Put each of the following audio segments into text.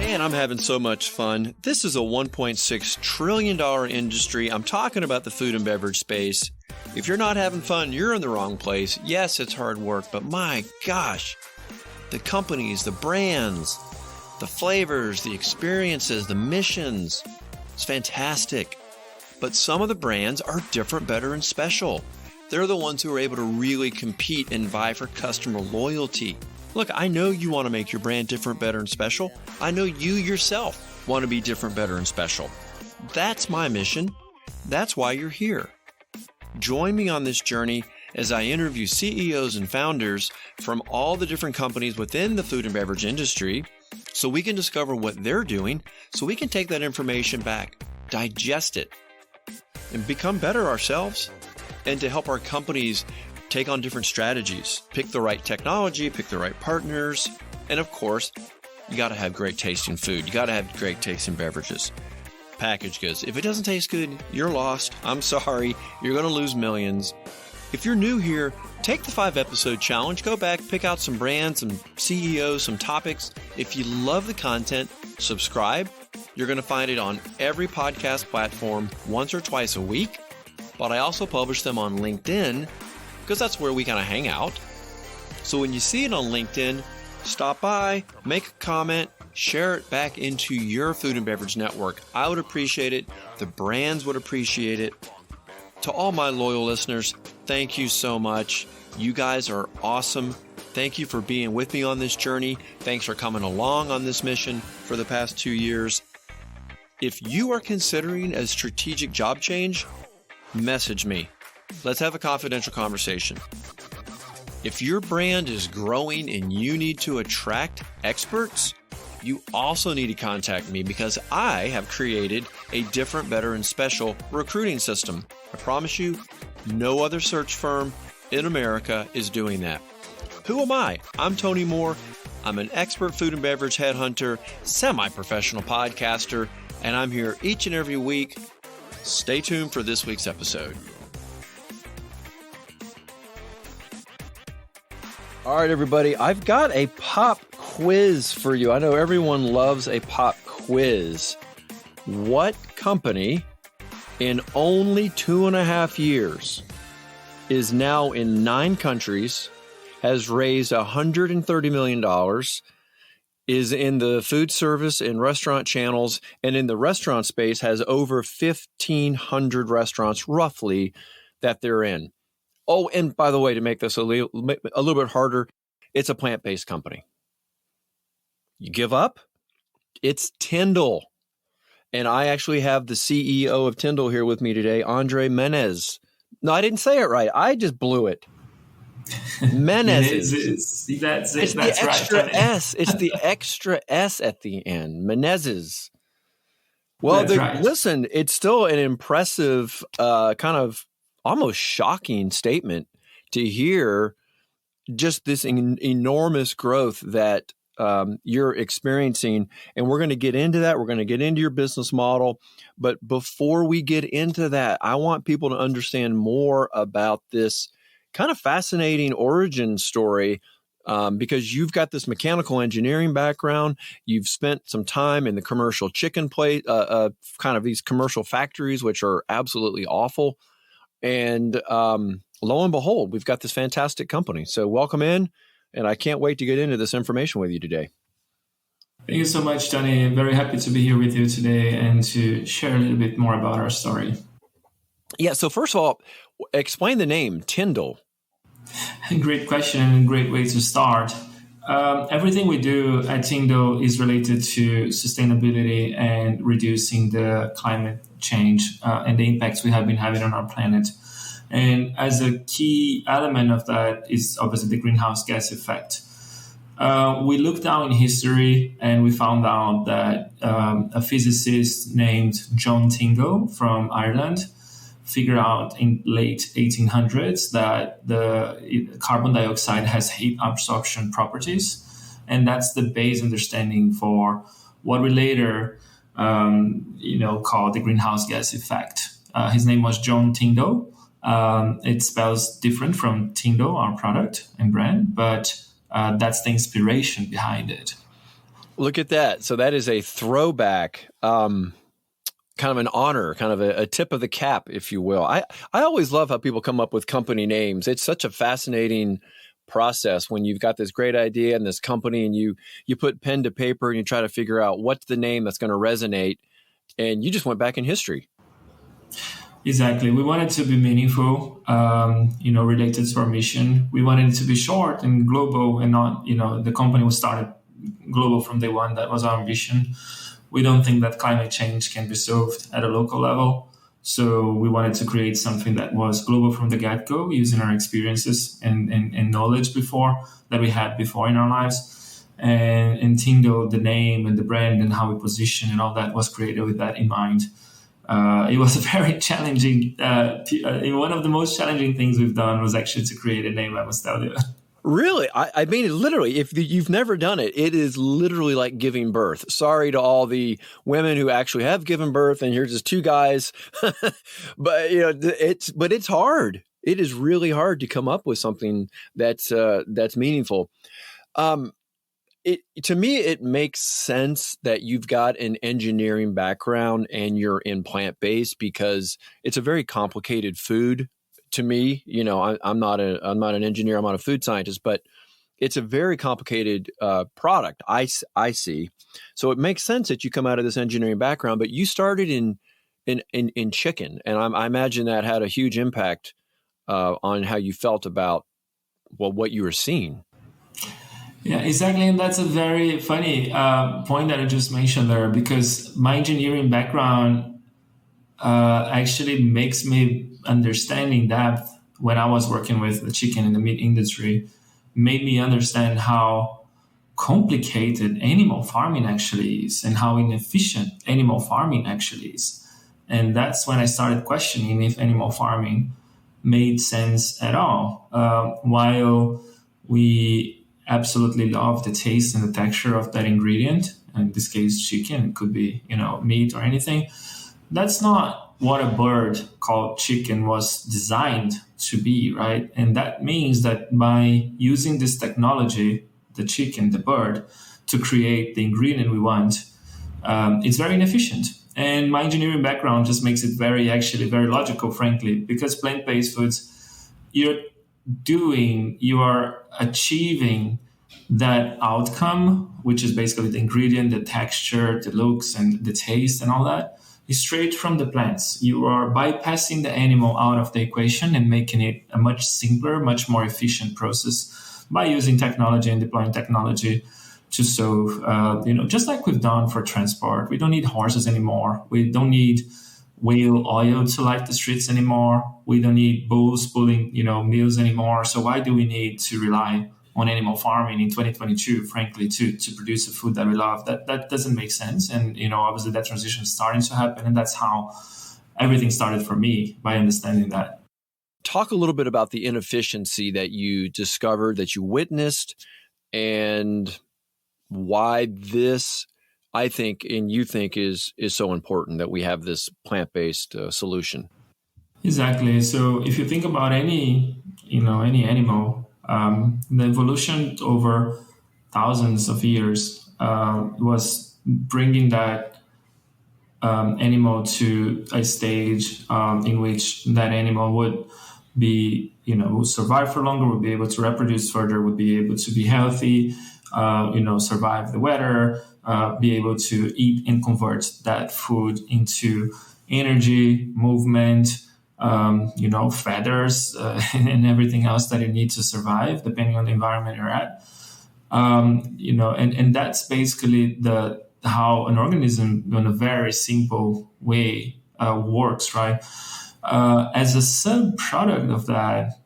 Man, I'm having so much fun. This is a $1.6 trillion industry. I'm talking about the food and beverage space. If you're not having fun, you're in the wrong place. Yes, it's hard work, but my gosh, the companies, the brands, the flavors, the experiences, the missions, it's fantastic. But some of the brands are different, better, and special. They're the ones who are able to really compete and vie for customer loyalty. Look, I know you want to make your brand different, better, and special. I know you yourself want to be different, better, and special. That's my mission. That's why you're here. Join me on this journey as I interview CEOs and founders from all the different companies within the food and beverage industry so we can discover what they're doing, so we can take that information back, digest it, and become better ourselves, and to help our companies take on different strategies, pick the right technology, pick the right partners, and of course, you got to have great tasting food. You got to have great tasting beverages. Packaged goods. If it doesn't taste good, you're lost. I'm sorry. You're going to lose millions. If you're new here, take the 5-episode challenge. Go back, pick out some brands, some CEOs, some topics. If you love the content, subscribe. You're going to find it on every podcast platform once or twice a week. But I also publish them on LinkedIn, because that's where we kind of hang out. So when you see it on LinkedIn, stop by, make a comment, share it back into your food and beverage network. I would appreciate it. The brands would appreciate it. To all my loyal listeners, thank you so much. You guys are awesome. Thank you for being with me on this journey. Thanks for coming along on this mission for the past 2 years. If you are considering a strategic job change, message me. Let's have a confidential conversation. If your brand is growing and you need to attract experts, you also need to contact me because I have created a different, better, and special recruiting system. I promise you, no other search firm in America is doing that. Who am I? I'm Tony Moore. I'm an expert food and beverage headhunter, semi-professional podcaster, and I'm here each and every week. Stay tuned for this week's episode. All right, everybody, I've got a pop quiz for you. I know everyone loves a pop quiz. What company in only 2.5 years is now in 9 countries, has raised $130 million, is in the food service and restaurant channels, and in the restaurant space has over 1,500 restaurants roughly that they're in? Oh, and by the way, to make this a little bit harder, it's a plant-based company. You give up? It's TiNDLE. And I actually have the CEO of TiNDLE here with me today, Andr Menez. No, I didn't say it right. I just blew it. Menez. It's the extra right. S. It's the extra S at the end. Menezes. Well, right. Listen, it's still an impressive kind of almost shocking statement to hear just this enormous growth that you're experiencing. And we're going to get into that. We're going to get into your business model. But before we get into that, I want people to understand more about this kind of fascinating origin story because you've got this mechanical engineering background. You've spent some time in the commercial chicken plate, kind of these commercial factories, which are absolutely awful. And lo and behold, we've got this fantastic company. So welcome in, and I can't wait to get into this information with you today. Thank you so much, Tony. I'm very happy to be here with you today and to share a little bit more about our story. Yeah, so first of all, explain the name, TiNDLE. Great question and great way to start. Everything we do at TiNDLE is related to sustainability and reducing the climate change and the impacts we have been having on our planet. And as a key element of that is obviously the greenhouse gas effect. We looked down in history and we found out that a physicist named John TiNDLE from Ireland figured out in late 1800s that the carbon dioxide has heat absorption properties. And that's the base understanding for what we later call the greenhouse gas effect. His name was John TiNDLE. It spells different from TiNDLE, our product and brand, but that's the inspiration behind it. Look at that. So that is a throwback, kind of an honor, kind of a tip of the cap, if you will. I always love how people come up with company names. It's such a fascinating process when you've got this great idea and this company and you put pen to paper and you try to figure out what's the name that's going to resonate. And you just went back in history. Exactly. We wanted to be meaningful, related to our mission. We wanted it to be short and global and not, the company was started global from day one. That was our vision. We don't think that climate change can be solved at a local level. So we wanted to create something that was global from the get-go, using our experiences and knowledge that we had before in our lives. And TiNDLE, the name and the brand and how we position and all that was created with that in mind. It was a very challenging, one of the most challenging things we've done was actually to create a name, I must tell you. Really? I mean, literally, if you've never done it, it is literally like giving birth. Sorry to all the women who actually have given birth and you're just two guys. But, it's hard. It is really hard to come up with something that's meaningful. To me, it makes sense that you've got an engineering background and you're in plant-based because it's a very complicated food. To me, I'm not an engineer. I'm not a food scientist, but it's a very complicated product. I see. So it makes sense that you come out of this engineering background, but you started in chicken, and I imagine that had a huge impact on how you felt about what you were seeing. Yeah, exactly. And that's a very funny point that I just mentioned there, because my engineering background actually makes me understand in depth when I was working with the chicken in the meat industry, made me understand how complicated animal farming actually is and how inefficient animal farming actually is. And that's when I started questioning if animal farming made sense at all. While we absolutely love the taste and the texture of that ingredient, in this case chicken, it could be meat or anything, that's not what a bird called chicken was designed to be, right? And that means that by using this technology, the chicken, the bird, to create the ingredient we want, it's very inefficient. And my engineering background just makes it very logical, frankly, because plant-based foods, you are achieving that outcome, which is basically the ingredient, the texture, the looks, and the taste and all that, is straight from the plants. You are bypassing the animal out of the equation and making it a much simpler, much more efficient process by using technology and deploying technology to solve, just like we've done for transport. We don't need horses anymore. We don't need whale oil to light the streets anymore. We don't need bulls pulling, mills anymore. So why do we need to rely on animal farming in 2022, frankly, to produce a food that we love? That doesn't make sense. And, obviously that transition is starting to happen. And that's how everything started for me, by understanding that. Talk a little bit about the inefficiency that you discovered, that you witnessed, and why this, I think, and you think is so important that we have this plant-based solution. Exactly. So if you think about any animal, the evolution over thousands of years was bringing that animal to a stage in which that animal would be, would survive for longer, would be able to reproduce further, would be able to be healthy, survive the weather, be able to eat and convert that food into energy, movement, feathers, and everything else that you need to survive, depending on the environment you're at. And that's basically how an organism, in a very simple way, works, right? As a sub-product of that,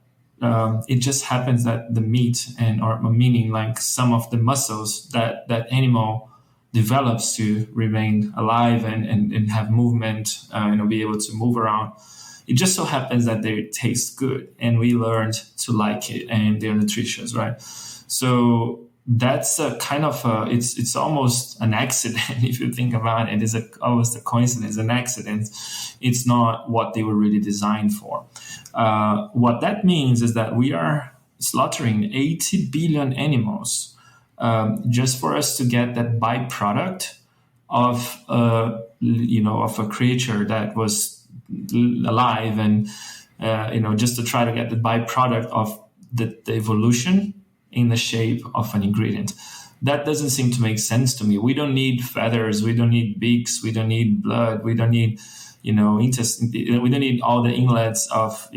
it just happens that the meat meaning like some of the muscles that animal develops to remain alive and have movement, be able to move around. It just so happens that they taste good, and we learned to like it, and they're nutritious, right? So that's a kind of it's almost an accident if you think about it. It's almost a coincidence, an accident. It's not what they were really designed for. What that means is that we are slaughtering 80 billion animals just for us to get that byproduct of of a creature that was alive, and just to try to get the byproduct of the evolution in the shape of an ingredient. That doesn't seem to make sense to me. We don't need feathers, we don't need beaks, we don't need blood, we don't need intestine, we don't need all the inlets of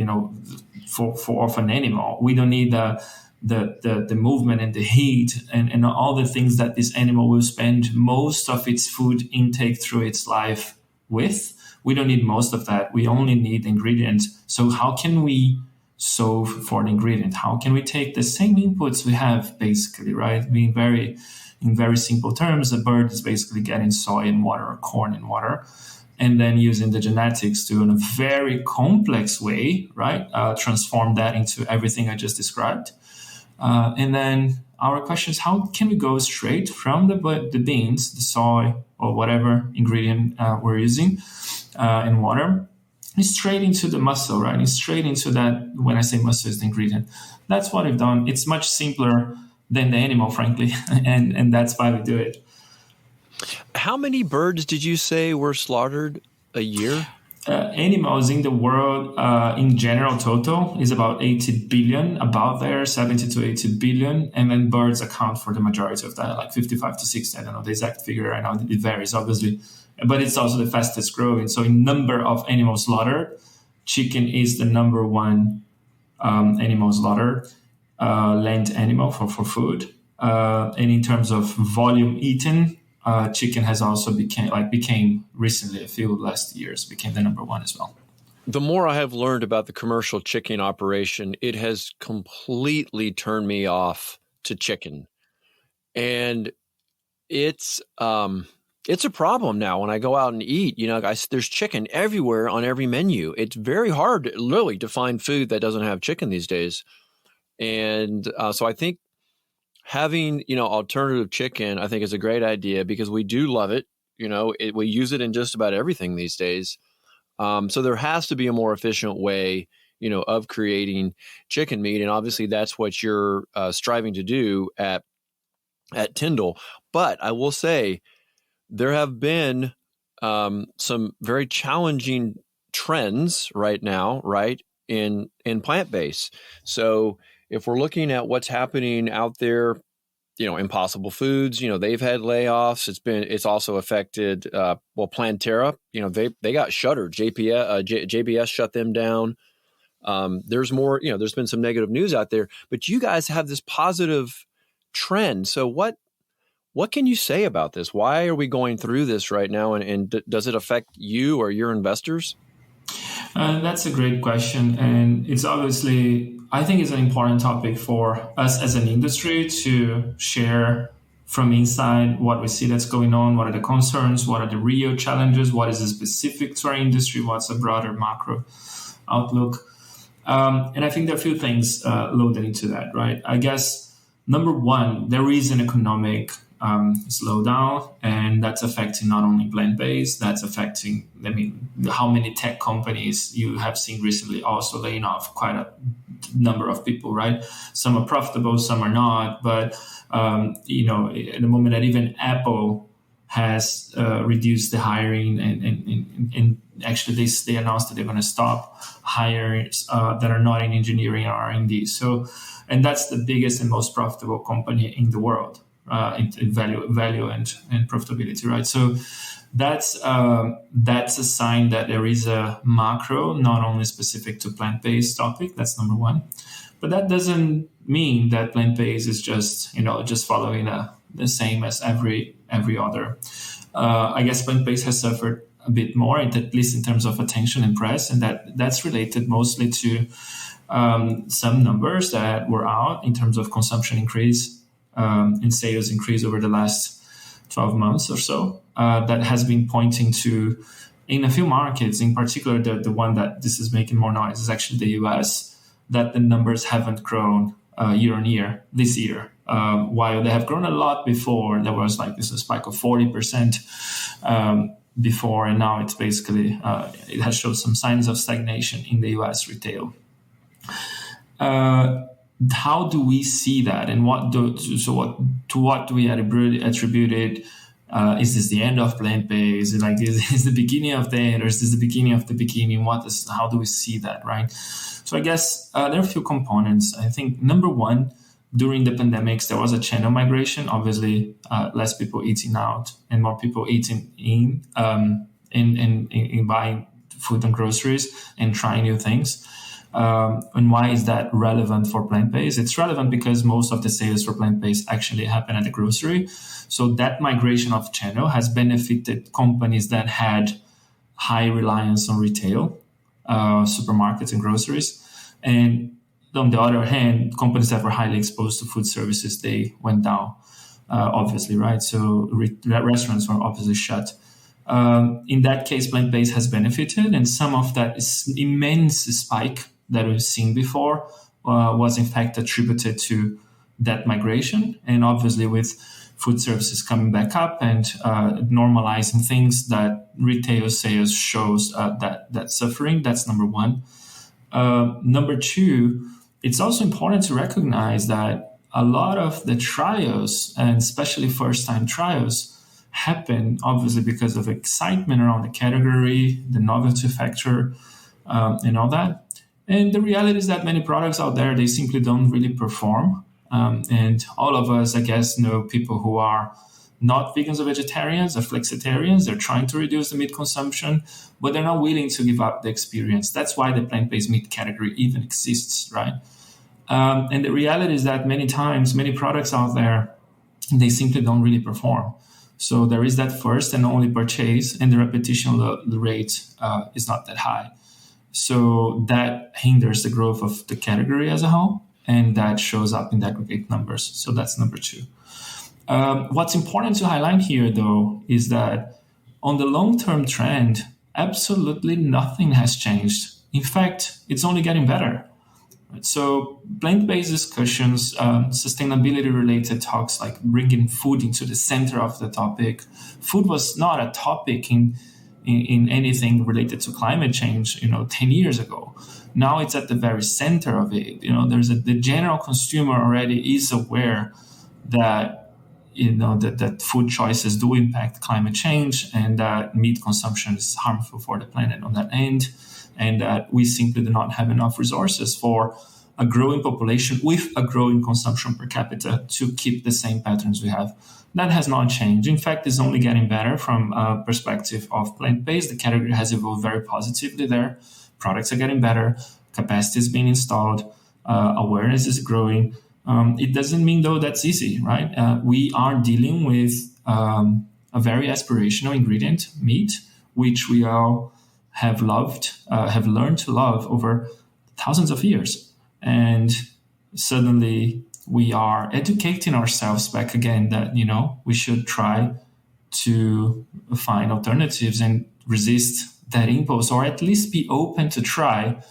of an animal. We don't need the movement and the heat and all the things that this animal will spend most of its food intake through its life with. We don't need most of that. We only need ingredients. So how can we solve for an ingredient? How can we take the same inputs we have, basically, right? In very simple terms, a bird is basically getting soy and water or corn and water, and then using the genetics to, in a very complex way, right, transform that into everything I just described. And then our question is, how can we go straight from the beans, the soy, or whatever ingredient we're using in water, straight into the muscle, right? It's straight into that. When I say muscle is the ingredient, that's what we've done. It's much simpler than the animal, frankly, and that's why we do it. How many birds did you say were slaughtered a year? Animals in the world, in general, total is about 80 billion, about there, 70 to 80 billion. And then birds account for the majority of that, like 55 to 60. I don't know the exact figure right now. It varies, obviously. But it's also the fastest growing. So in number of animals slaughtered, chicken is the number one animal slaughtered, land animal for food. And in terms of volume eaten, chicken has also became recently, a few last years, became the number one as well. The more I have learned about the commercial chicken operation, it has completely turned me off to chicken. And it's a problem now when I go out and eat. There's chicken everywhere on every menu. It's very hard, literally, to find food that doesn't have chicken these days. And so I think having, alternative chicken, I think is a great idea, because we do love it. We use it in just about everything these days. So there has to be a more efficient way, of creating chicken meat. And obviously that's what you're striving to do at TiNDLE. But I will say there have been some very challenging trends right now, right, in plant-based. So if we're looking at what's happening out there, Impossible Foods, they've had layoffs. It's also affected, Planterra, they got shuttered. JBS shut them down. There's more, there's been some negative news out there, but you guys have this positive trend. So what can you say about this? Why are we going through this right now? And does it affect you or your investors? That's a great question. And it's obviously, I think it's an important topic for us as an industry to share from inside what we see that's going on. What are the concerns? What are the real challenges? What is specific to our industry? What's a broader macro outlook? And I think there are a few things loaded into that, right? I guess, number one, there is an economic slowdown, and that's affecting not only plant-based, that's affecting, how many tech companies you have seen recently also laying off quite a number of people, right? Some are profitable, some are not, but at the moment that even Apple has reduced the hiring, and actually they announced that they're going to stop hires that are not in engineering or R&D. So, and that's the biggest and most profitable company in the world. In value and profitability, right? So that's a sign that there is a macro, not only specific to plant-based topic. That's number one, but that doesn't mean that plant-based is just following the same as every other. I guess plant-based has suffered a bit more, at least in terms of attention and press, and that's related mostly to some numbers that were out in terms of consumption increase. In sales increase over the last 12 months or so, that has been pointing to, in a few markets, in particular, the one that this is making more noise is actually the US, that the numbers haven't grown year on year this year. While they have grown a lot before, there was a spike of 40% before, and now it's basically, it has showed some signs of stagnation in the US retail. how do we see that, and what do we attribute it? Is this the end of plant-based? Is the beginning of the end, or is this the beginning of the beginning? How do we see that, right? So I guess there are a few components. I think number one, during the pandemics, there was a channel migration. Obviously, less people eating out and more people eating in buying food and groceries and trying new things. And why is that relevant for plant-based? It's relevant because most of the sales for plant-based actually happen at the grocery. So that migration of channel has benefited companies that had high reliance on retail, supermarkets and groceries. And on the other hand, companies that were highly exposed to food services, they went down, obviously, right? So restaurants were obviously shut. In that case, plant-based has benefited, and some of that immense spike that we've seen before was in fact attributed to that migration. And obviously with food services coming back up and normalizing things, that retail sales shows that suffering. That's number one. Number two, it's also important to recognize that a lot of the trials, and especially first-time trials, happen obviously because of excitement around the category, the novelty factor, and all that. And the reality is that many products out there, they simply don't really perform. And all of us, I guess, know people who are not vegans or vegetarians or flexitarians. They're trying to reduce the meat consumption, but they're not willing to give up the experience. That's why the plant-based meat category even exists, right? And the reality is that many times, many products out there, they simply don't really perform. So there is that first and only purchase, and the repetition rate is not that high. So that hinders the growth of the category as a whole, and that shows up in the aggregate numbers. So that's number two. What's important to highlight here, though, is that on the long-term trend, absolutely nothing has changed. In fact, it's only getting better. So plant-based discussions, sustainability-related talks, like bringing food into the center of the topic. Food was not a topic in anything related to climate change, 10 years ago. Now it's at the very center of it. The general consumer already is aware that, that food choices do impact climate change, and that meat consumption is harmful for the planet on that end, and that we simply do not have enough resources for a growing population with a growing consumption per capita to keep the same patterns we have. That has not changed. In fact, it's only getting better from a perspective of plant-based. The category has evolved very positively there. Products are getting better. Capacity is being installed. Awareness is growing. It doesn't mean, though, that's easy, right? We are dealing with a very aspirational ingredient, meat, which we all have learned to love over thousands of years. And suddenly we are educating ourselves back again that, we should try to find alternatives and resist that impulse, or at least be open to try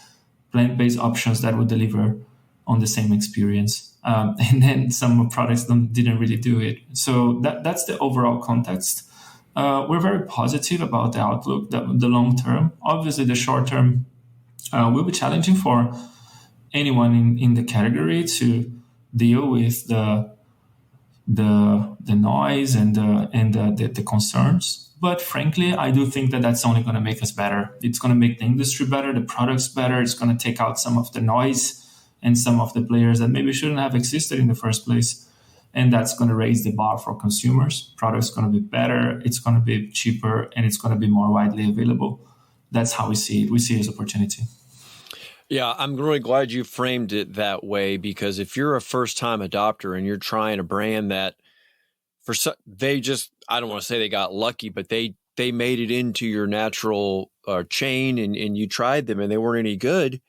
plant-based options that would deliver on the same experience. And then some products didn't really do it. So that's the overall context. We're very positive about the outlook, the long term. Obviously, the short term will be challenging for anyone in the category to deal with the noise and the concerns. But frankly, I do think that that's only going to make us better. It's going to make the industry better, the products better. It's going to take out some of the noise and some of the players that maybe shouldn't have existed in the first place. And that's going to raise the bar for consumers. Products going to be better, it's going to be cheaper, and it's going to be more widely available. That's how we see it. We see it as opportunity. Yeah, I'm really glad you framed it that way, because if you're a first-time adopter and you're trying a brand that I don't want to say they got lucky, but they made it into your natural chain and you tried them and they weren't any good,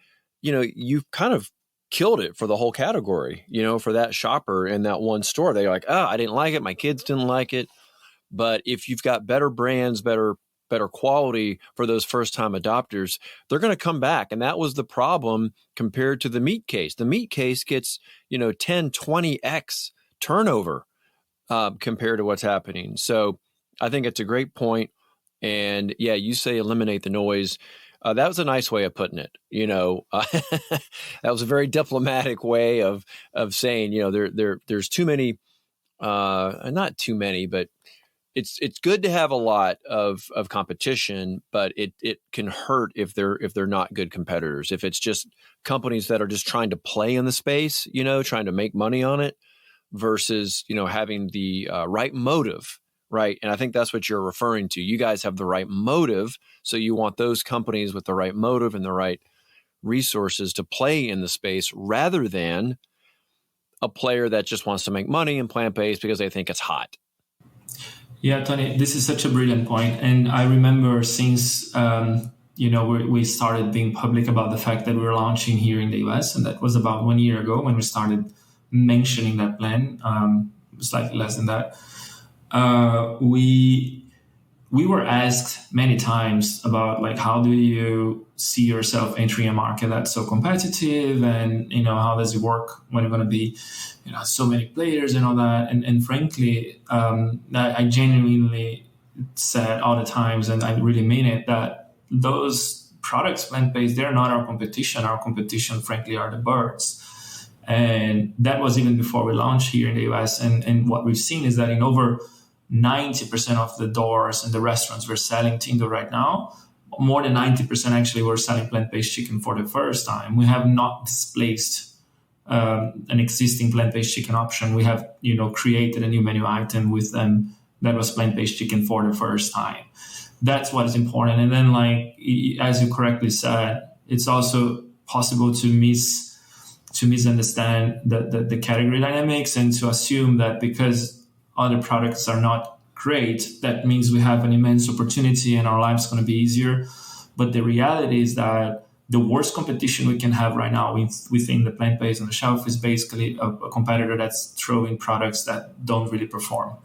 you've kind of killed it for the whole category, for that shopper in that one store. They're like, I didn't like it. My kids didn't like it. But if you've got better brands, better quality for those first-time adopters, they're going to come back. And that was the problem compared to the meat case. The meat case gets, 10, 20x turnover compared to what's happening. So I think it's a great point. And yeah, you say eliminate the noise. That was a nice way of putting it. That was a very diplomatic way of saying, there's too many, not too many, but it's good to have a lot of competition, but it can hurt if they're not good competitors. If it's just companies that are just trying to play in the space, trying to make money on it versus, having the right motive. Right. And I think that's what you're referring to. You guys have the right motive. So you want those companies with the right motive and the right resources to play in the space rather than a player that just wants to make money in plant-based because they think it's hot. Yeah, Tony, this is such a brilliant point. And I remember since, we started being public about the fact that we were launching here in the US, and that was about 1 year ago when we started mentioning that plan, slightly less than that. We were asked many times about like, how do you see yourself entering a market that's so competitive, and how does it work when you're going to be so many players and all that, and frankly I genuinely said all the times, and I really mean it, that those products, plant-based, they're not our competition frankly are the birds. And that was even before we launched here in the US. And what we've seen is that in over 90% of the doors and the restaurants we're selling TiNDLE right now, more than 90% actually were selling plant-based chicken for the first time. We have not displaced an existing plant-based chicken option. We have, created a new menu item with them that was plant-based chicken for the first time. That's what is important. And then, like, as you correctly said, it's also possible to misunderstand the category dynamics and to assume that because other products are not great, that means we have an immense opportunity and our life's going to be easier. But the reality is that the worst competition we can have right now within the plant-based on the shelf is basically a competitor that's throwing products that don't really perform,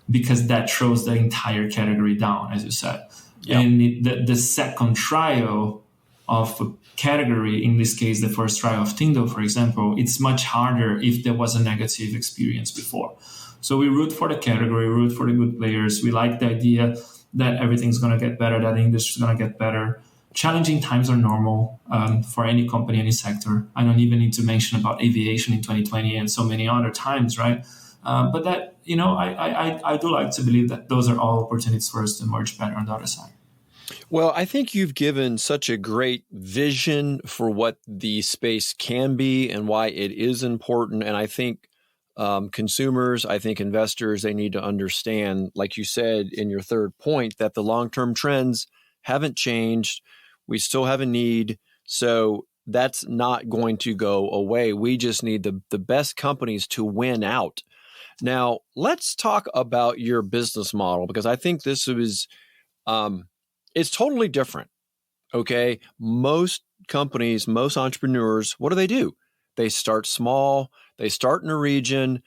because that throws the entire category down, as you said. Yep. And the second trial of a category, in this case, the first trial of TiNDLE, for example, it's much harder if there was a negative experience before. So we root for the category, root for the good players. We like the idea that everything's going to get better, that the industry's going to get better. Challenging times are normal for any company, any sector. I don't even need to mention about aviation in 2020 and so many other times, right? But that, I do like to believe that those are all opportunities for us to emerge better on the other side. Well, I think you've given such a great vision for what the space can be and why it is important. And I think consumers, I think investors, they need to understand, like you said in your third point, that the long-term trends haven't changed. We still have a need. So that's not going to go away. We just need the best companies to win out. Now, let's talk about your business model, because I think this is, it's totally different. Okay. Most companies, most entrepreneurs, what do? They start small. They start in a region.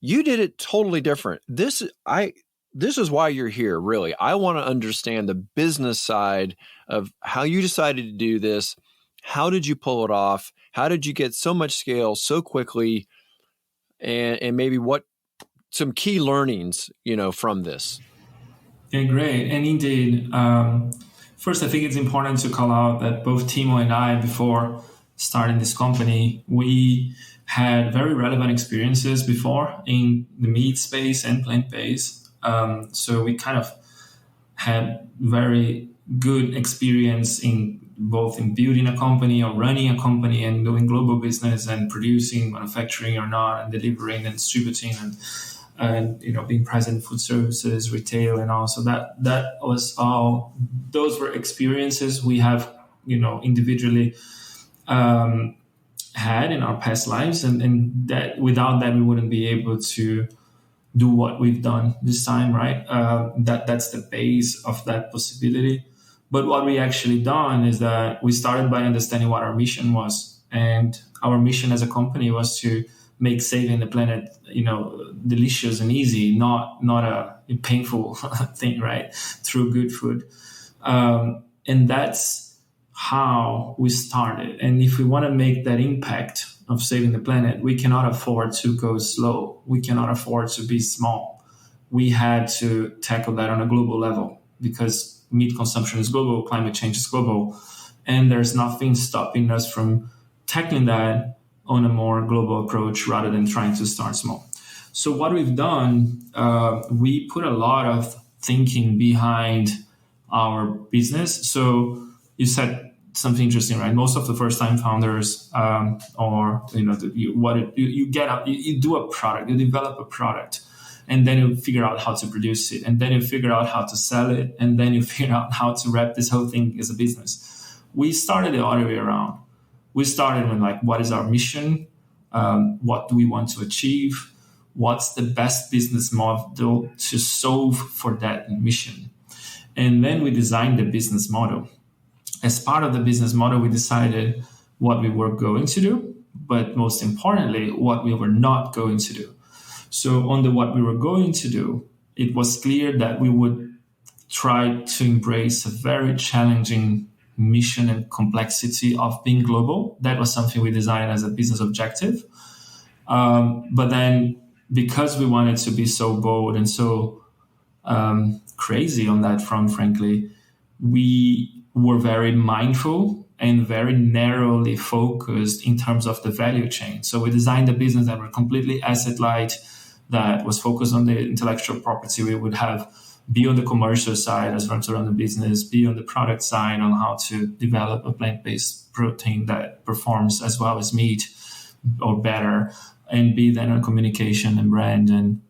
You did it totally different. This is why you're here, really. I want to understand the business side of how you decided to do this. How did you pull it off? How did you get so much scale so quickly? And maybe what some key learnings, from this. Yeah, great. And indeed, first, I think it's important to call out that both Timo and I, before starting this company, we had very relevant experiences before in the meat space and plant-based. So we kind of had very good experience in both in building a company or running a company and doing global business and producing, manufacturing or not, and delivering and distributing and being present in food services, retail, and all. So that was all. Those were experiences we have, individually had in our past lives, and that without that we wouldn't be able to do what we've done this time, right? That's the base of that possibility. But what we actually done is that we started by understanding what our mission was, and our mission as a company was to make saving the planet, delicious and easy, not a painful thing, right? Through good food, and that's how we started. And if we want to make that impact of saving the planet, we cannot afford to go slow. We cannot afford to be small. We had to tackle that on a global level, because meat consumption is global, climate change is global, and there's nothing stopping us from tackling that on a more global approach rather than trying to start small. So what we've done, we put a lot of thinking behind our business. So you said something interesting, right? Most of the first-time founders, you do a product, you develop a product, and then you figure out how to produce it, and then you figure out how to sell it, and then you figure out how to wrap this whole thing as a business. We started the other way around. We started with what is our mission? What do we want to achieve? What's the best business model to solve for that mission? And then we designed the business model. As part of the business model, we decided what we were going to do, but most importantly, what we were not going to do. So on the what we were going to do, it was clear that we would try to embrace a very challenging mission and complexity of being global. That was something we designed as a business objective. But then because we wanted to be so bold and so crazy on that front, frankly, we were very mindful and very narrowly focused in terms of the value chain. So we designed a business that were completely asset light, that was focused on the intellectual property. We would be on the commercial side as well to run the business, be on the product side on how to develop a plant-based protein that performs as well as meat or better, and be then on communication and brand and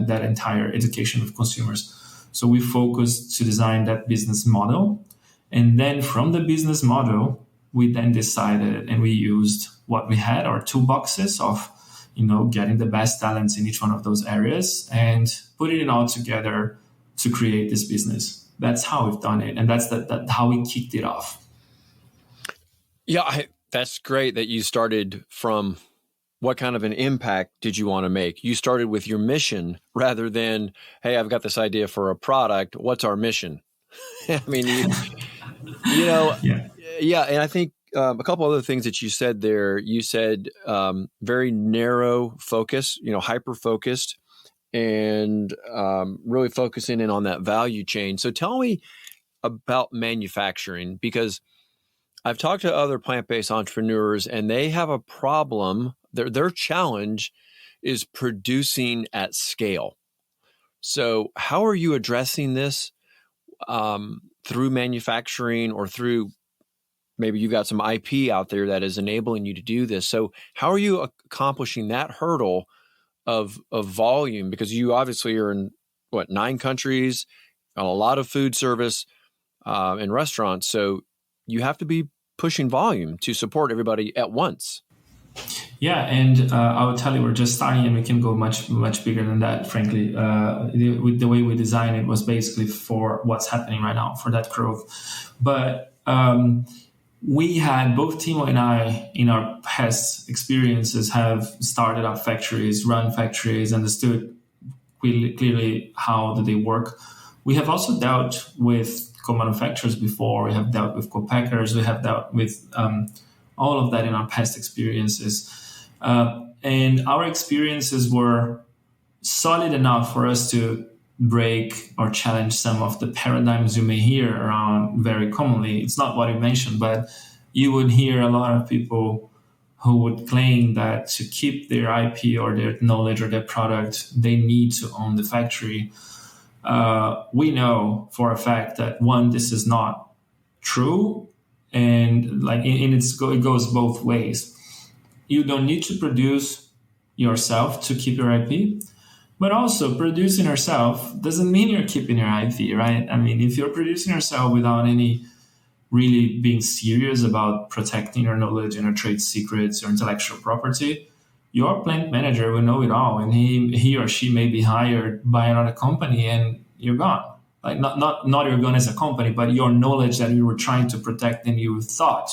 that entire education of consumers. So we focused to design that business model. And then from the business model, we then decided and we used what we had, our toolboxes of, getting the best talents in each one of those areas and putting it all together to create this business. That's how we've done it. And that's how we kicked it off. Yeah, that's great that you started from what kind of an impact did you want to make? You started with your mission rather than, hey, I've got this idea for a product. What's our mission? I mean, yeah. And I think a couple other things that you said there. You said very narrow focus, hyper focused, and really focusing in on that value chain. So tell me about manufacturing, because I've talked to other plant-based entrepreneurs and they have a problem. Their challenge is producing at scale. So how are you addressing this through manufacturing, or through maybe you've got some IP out there that is enabling you to do this? So how are you accomplishing that hurdle of volume? Because you obviously are in 9 countries, a lot of food service and restaurants. So you have to be pushing volume to support everybody at once. Yeah, and I would tell you, we're just starting, and we can go much, much bigger than that, frankly. With the way we designed it was basically for what's happening right now, for that growth. But we had, both Timo and I, in our past experiences, have started up factories, run factories, understood clearly how do they work. We have also dealt with co-manufacturers before. We have dealt with co-packers. We have dealt with all of that in our past experiences. And our experiences were solid enough for us to break or challenge some of the paradigms you may hear around very commonly. It's not what you mentioned, but you would hear a lot of people who would claim that to keep their IP or their knowledge or their product, they need to own the factory. We know for a fact that, one, this is not true. And it goes both ways. You don't need to produce yourself to keep your IP, but also producing yourself doesn't mean you're keeping your IP, right? I mean, if you're producing yourself without any really being serious about protecting your knowledge and your trade secrets or intellectual property, your plant manager will know it all, and he or she may be hired by another company, and you're gone. Like not you're gone as a company, but your knowledge that you were trying to protect and you thought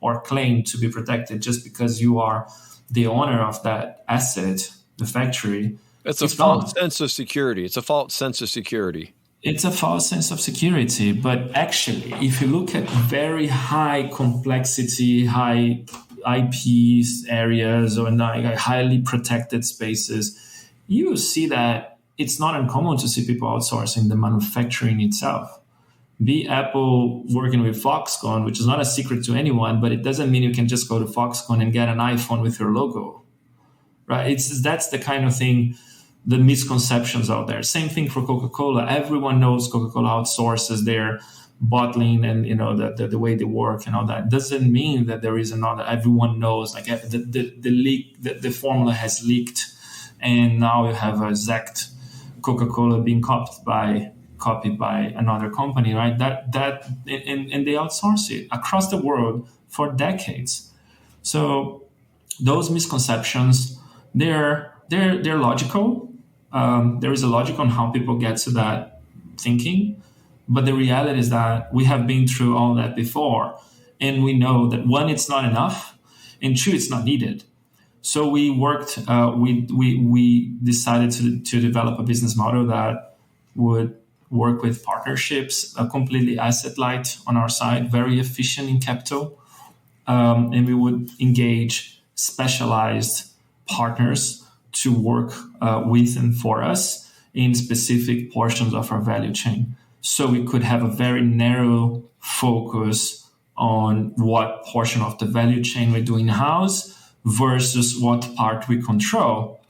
or claimed to be protected just because you are the owner of that asset, the factory. It's a false sense of security. It's a false sense of security. It's a false sense of security. But actually, if you look at very high complexity, high IP areas or highly protected spaces, you see that it's not uncommon to see people outsourcing the manufacturing itself, be Apple working with Foxconn, which is not a secret to anyone, but it doesn't mean you can just go to Foxconn and get an iPhone with your logo, right? That's the kind of thing, the misconceptions out there. Same thing for Coca-Cola. Everyone knows Coca-Cola outsources their bottling and the way they work and all that. Doesn't mean that there is another. Everyone knows like the formula has leaked, and now you have a exact Coca-Cola being copied by another company, right? And they outsource it across the world for decades. So those misconceptions, they're logical. There is a logic on how people get to that thinking, but the reality is that we have been through all that before, and we know that one, it's not enough, and two, it's not needed. So we worked. We decided to develop a business model that would work with partnerships, completely asset light on our side, very efficient in capital, and we would engage specialized partners to work with and for us in specific portions of our value chain. So we could have a very narrow focus on what portion of the value chain we do in-house versus what part we control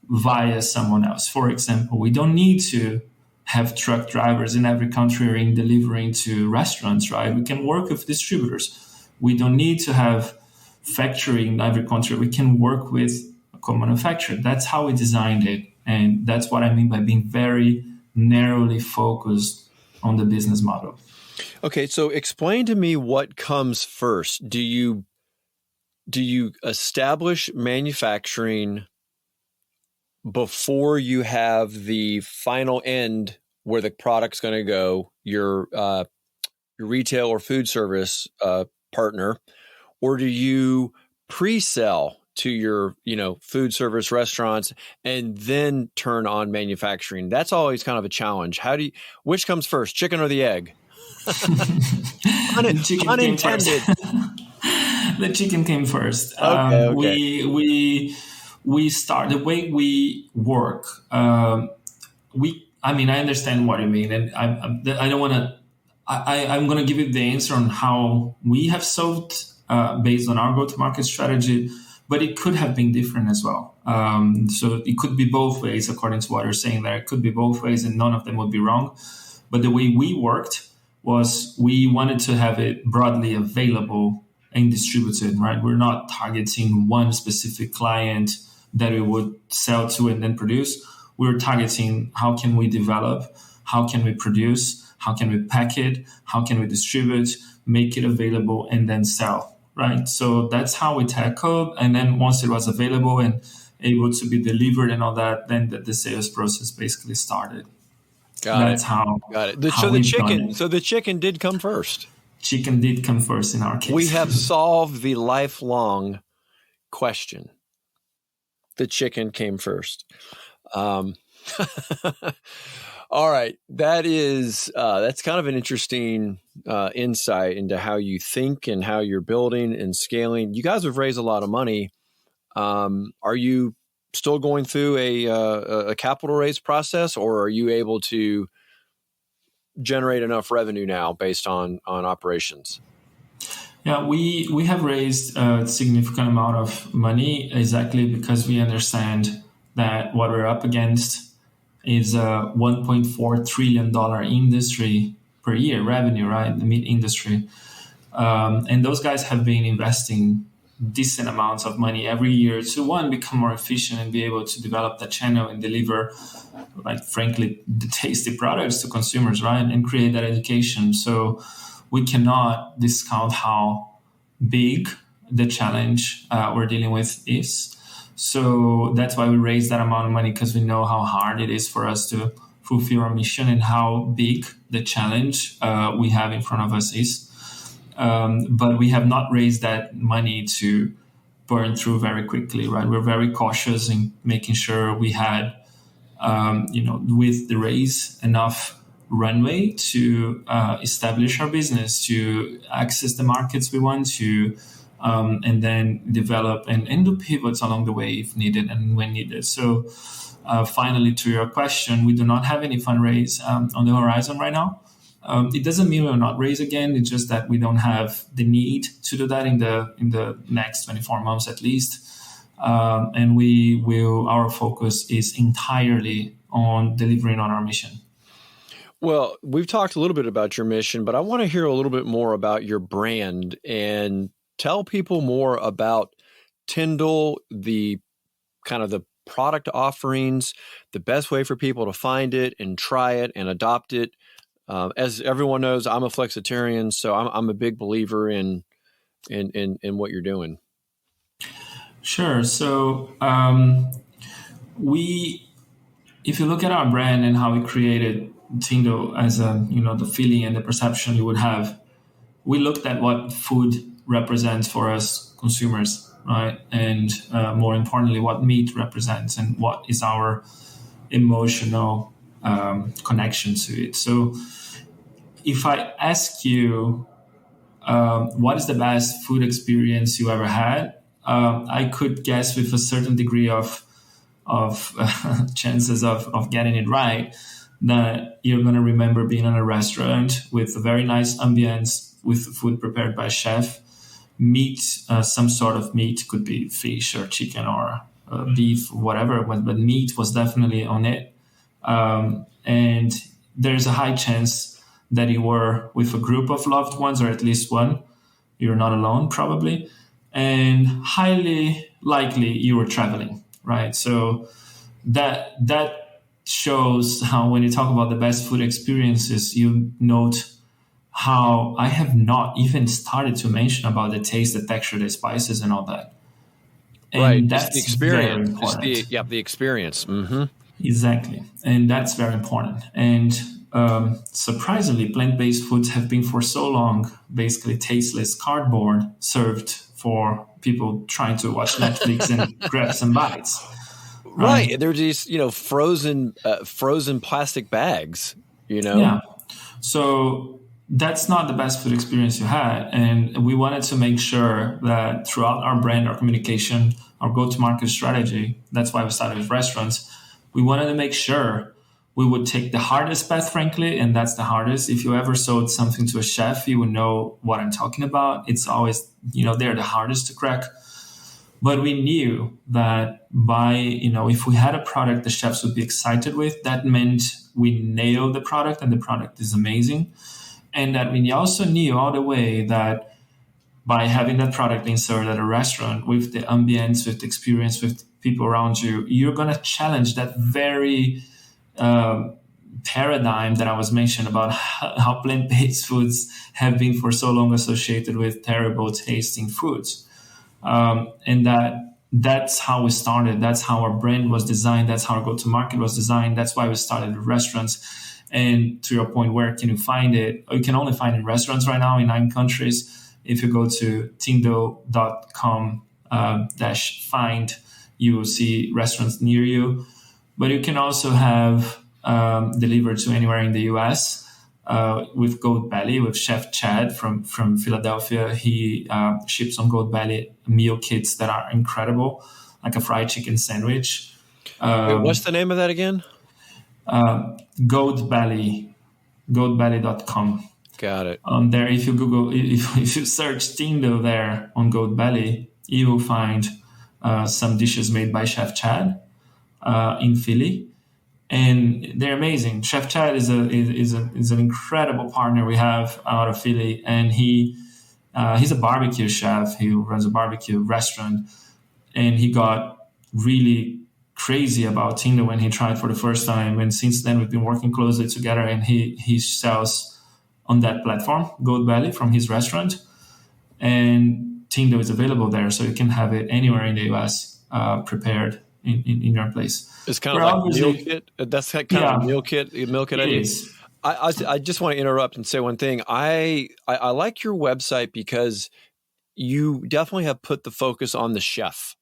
via someone else. For example, we don't need to have truck drivers in every country or in delivering to restaurants, right? We can work with distributors. We don't need to have factory in every country. We can work with a co-manufacturer. That's how we designed it. And that's what I mean by being very narrowly focused on the business model. Okay, so explain to me what comes first. Do you establish manufacturing before you have the final end where the product's going to go, your retail or food service partner, or do you pre-sell to your food service restaurants and then turn on manufacturing? That's always kind of a challenge. Which comes first, chicken or the egg? Unintended. The chicken came first. Okay. We start the way we work. I understand what you mean, and I don't want to. I'm going to give you the answer on how we have solved based on our go-to-market strategy, but it could have been different as well. So it could be both ways, according to what you're saying there. It could be both ways, and none of them would be wrong. But the way we worked was we wanted to have it broadly available and distributed, right? We're not targeting one specific client that we would sell to and then produce. We're targeting how can we develop, how can we produce, how can we pack it, how can we distribute, make it available, and then sell, right? So that's how we tackled. And then once it was available and able to be delivered and all that, then the sales process basically started. Got it. So the chicken did come first. Chicken did come first in our case. We have solved the lifelong question. The chicken came first. All right. That's kind of an interesting insight into how you think and how you're building and scaling. You guys have raised a lot of money. Are you still going through a capital raise process, or are you able to generate enough revenue now based on operations? Yeah, we have raised a significant amount of money exactly because we understand that what we're up against is a $1.4 trillion industry per year revenue, right? The meat industry. And those guys have been investing decent amounts of money every year to, one, become more efficient and be able to develop the channel and deliver, like, frankly, the tasty products to consumers, right? And create that education. So we cannot discount how big the challenge we're dealing with is. So that's why we raised that amount of money, because we know how hard it is for us to fulfill our mission and how big the challenge we have in front of us is. But we have not raised that money to burn through very quickly, right? We're very cautious in making sure we had, with the raise, enough runway to establish our business, to access the markets we want to, and then develop and do pivots along the way if needed and when needed. So finally, to your question, we do not have any fundraise on the horizon right now. It doesn't mean we'll not raise again. It's just that we don't have the need to do that in the next 24 months at least. And our focus is entirely on delivering on our mission. Well, we've talked a little bit about your mission, but I want to hear a little bit more about your brand and tell people more about TiNDLE, the kind of the product offerings, the best way for people to find it and try it and adopt it. As everyone knows, I'm a flexitarian, so I'm a big believer in what you're doing. Sure. So if you look at our brand and how we created TiNDLE as the feeling and the perception you would have, we looked at what food represents for us consumers, right? And more importantly, what meat represents and what is our emotional connection to it. So if I ask you, what is the best food experience you ever had? I could guess with a certain degree of chances of getting it right that you're going to remember being in a restaurant with a very nice ambience, with food prepared by a chef, meat, some sort of meat, could be fish or chicken or beef, whatever, but meat was definitely on it. And there's a high chance that you were with a group of loved ones, or at least one. You're not alone, probably. And highly likely you were traveling, right? So that shows how, when you talk about the best food experiences, you note how I have not even started to mention about the taste, the texture, the spices, and all that. And right, that's the experience. very important. The experience. Mm-hmm. Exactly, and that's very important. And surprisingly, plant-based foods have been for so long basically tasteless cardboard served for people trying to watch Netflix and grab some bites. Right. They're these, frozen plastic bags, Yeah. So that's not the best food experience you had. And we wanted to make sure that throughout our brand, our communication, our go-to-market strategy, that's why we started with restaurants, we wanted to make sure we would take the hardest path, frankly, and that's the hardest. If you ever sold something to a chef, you would know what I'm talking about. It's always, they're the hardest to crack. But we knew that if we had a product the chefs would be excited with, that meant we nailed the product and the product is amazing. And that we also knew all the way that by having that product being served at a restaurant with the ambience, with the experience, with people around you, you're going to challenge that very paradigm that I was mentioning about how plant-based foods have been for so long associated with terrible tasting foods. And that's how we started. That's how our brand was designed. That's how our go-to-market was designed. That's why we started with restaurants. And to your point, where can you find it? You can only find it in restaurants right now in 9 countries. If you go to TiNDLE.com -find, you will see restaurants near you. But you can also have delivered to anywhere in the US. With Goat Belly, with Chef Chad from Philadelphia. He ships on Goat Belly meal kits that are incredible, like a fried chicken sandwich. Wait, what's the name of that again? Goat Belly, goatbelly.com. Got it. On there, if you Google, if you search TiNDLE there on Goat Belly, you will find some dishes made by Chef Chad in Philly. And they're amazing. Chef Chad is an incredible partner we have out of Philly, and he's a barbecue chef. He runs a barbecue restaurant, and he got really crazy about TiNDLE when he tried for the first time. And since then, we've been working closely together, and he sells on that platform, Goat Belly, from his restaurant, and TiNDLE is available there, so you can have it anywhere in the US prepared in your place. It's kind of like meal kit. That's kind of a meal kit. Idea. I just want to interrupt and say one thing. I like your website because you definitely have put the focus on the chef,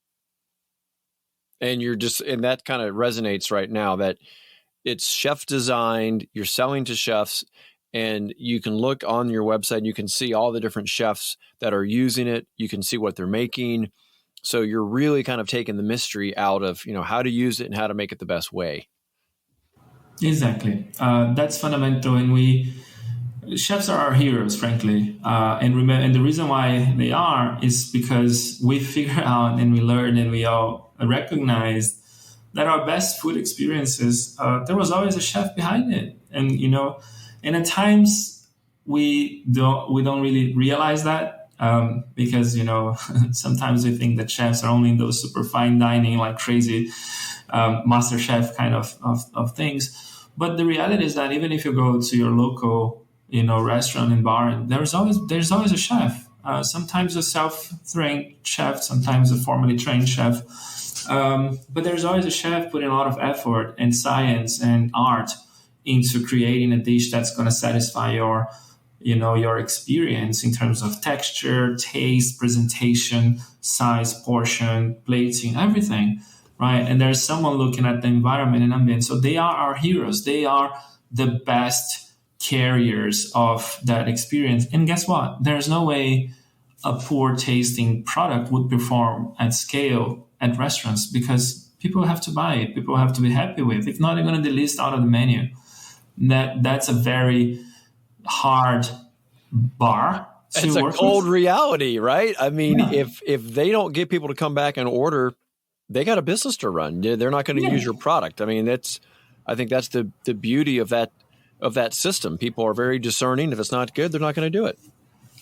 and and that kind of resonates right now. That it's chef designed. You're selling to chefs, and you can look on your website and you can see all the different chefs that are using it. You can see what they're making. So you're really kind of taking the mystery out of, how to use it and how to make it the best way. Exactly. That's fundamental. And we Chefs are our heroes, frankly, and the reason why they are is because we figure out and we learn and we all recognize that our best food experiences, there was always a chef behind it, and at times we don't really realize that, because sometimes we think that chefs are only in those super fine dining, like crazy master chef kind of things. But the reality is that even if you go to your local restaurant and bar, and there's always a chef. Sometimes a self-trained chef, sometimes a formally trained chef. But there's always a chef putting a lot of effort and science and art into creating a dish that's going to satisfy your experience in terms of texture, taste, presentation, size, portion, plating, everything, right? And there's someone looking at the environment and ambient. So they are our heroes. They are the best carriers of that experience. And guess what? There's no way a poor tasting product would perform at scale at restaurants, because people have to buy it. People have to be happy with it. If not, they're going to delist out of the menu. That's a very hard bar to it's work a cold with. reality, right? I mean, Yeah. if they don't get people to come back and order, they got a business to run. They're not going to use your product. I mean, I think that's the beauty of that system. People are very discerning. If it's not good, they're not going to do it.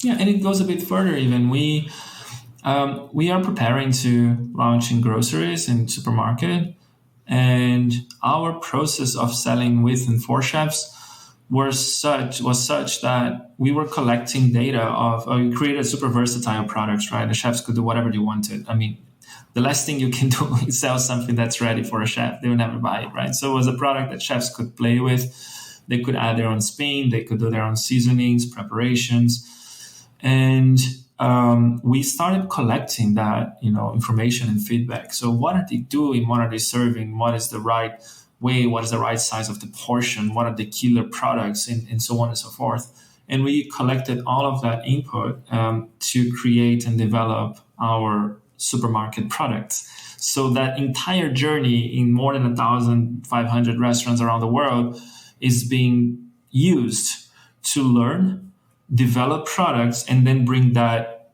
Yeah, and it goes a bit further even. We are preparing to launch in groceries and supermarket, and our process of selling with and for chefs was such that we were collecting data of, we created super versatile products, right? The chefs could do whatever they wanted. I mean, the last thing you can do is sell something that's ready for a chef. They will never buy it, right? So it was a product that chefs could play with. They could add their own spin. They could do their own seasonings, preparations. And we started collecting that, information and feedback. So what are they doing? What are they serving? What is the right way? What is the right size of the portion? What are the killer products? And so on and so forth. And we collected all of that input to create and develop our supermarket products. So that entire journey in more than 1,500 restaurants around the world is being used to learn, develop products, and then bring that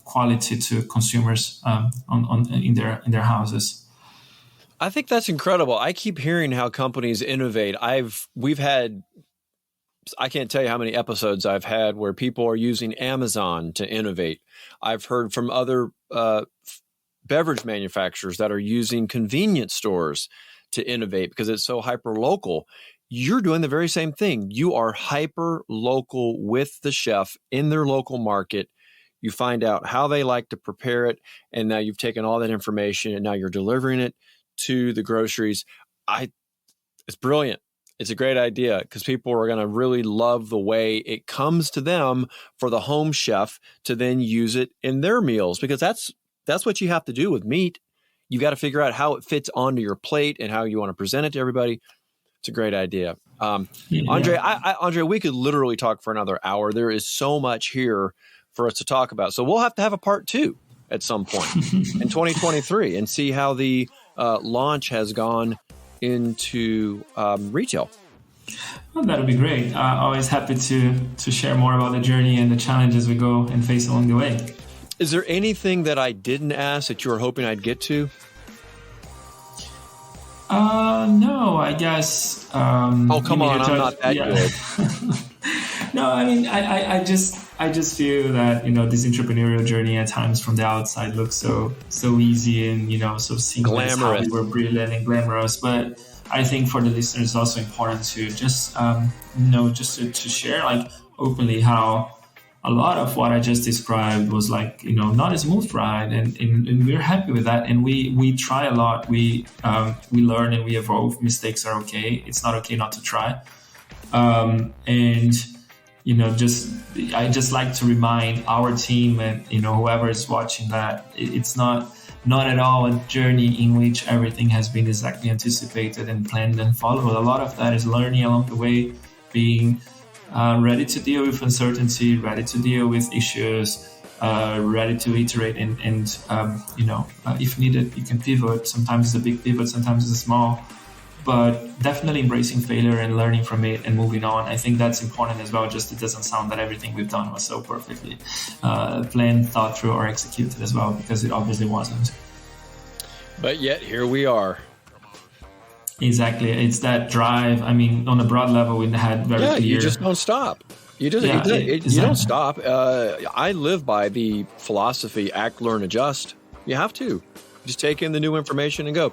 quality to consumers in their houses. I think that's incredible. I keep hearing how companies innovate. We've had, I can't tell you how many episodes I've had where people are using Amazon to innovate. I've heard from other beverage manufacturers that are using convenience stores to innovate because it's so hyper local. You're doing the very same thing. You are hyper local with the chef in their local market. You find out how they like to prepare it, and now you've taken all that information and now you're delivering it to the groceries. It's brilliant. It's a great idea because people are going to really love the way it comes to them for the home chef to then use it in their meals, because that's what you have to do with meat. You got to figure out how it fits onto your plate and how you want to present it to everybody. It's a great idea. Andre, Andre, we could literally talk for another hour. There is so much here for us to talk about. So we'll have to have a part 2 at some point in 2023 and see how the launch has gone into retail. Well, that would be great. Always happy to share more about the journey and the challenges we go and face along the way. Is there anything that I didn't ask that you were hoping I'd get to? No, I guess. Oh, come on, I'm not that good. No, I mean, I just feel that, this entrepreneurial journey at times from the outside looks so easy and, so seamless, glamorous. how we were brilliant and glamorous. But I think for the listeners, it's also important to just, to share like openly how a lot of what I just described was like, not a smooth ride, and we're happy with that. And we try a lot. We learn and we evolve. Mistakes are okay. It's not okay not to try. I just like to remind our team and, whoever is watching that it's not at all a journey in which everything has been exactly anticipated and planned and followed. A lot of that is learning along the way, being ready to deal with uncertainty, ready to deal with issues, ready to iterate and if needed, you can pivot. Sometimes it's a big pivot, sometimes it's a small. but definitely embracing failure and learning from it and moving on. I think that's important as well. Just it doesn't sound that everything we've done was so perfectly planned, thought through, or executed as well, because it obviously wasn't. But yet here we are. Exactly. It's that drive. I mean, on a broad level, we had very clear. You just don't stop. You don't stop. I live by the philosophy, act, learn, adjust. You have to. Just take in the new information and go.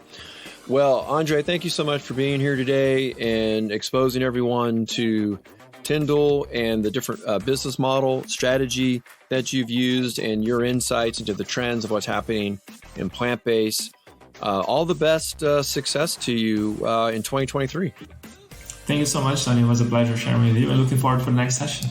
Well, Andre, thank you so much for being here today and exposing everyone to TiNDLE and the different business model strategy that you've used and your insights into the trends of what's happening in plant-based. All the best success to you in 2023. Thank you so much, Sonny. It was a pleasure sharing with you and looking forward for the next session.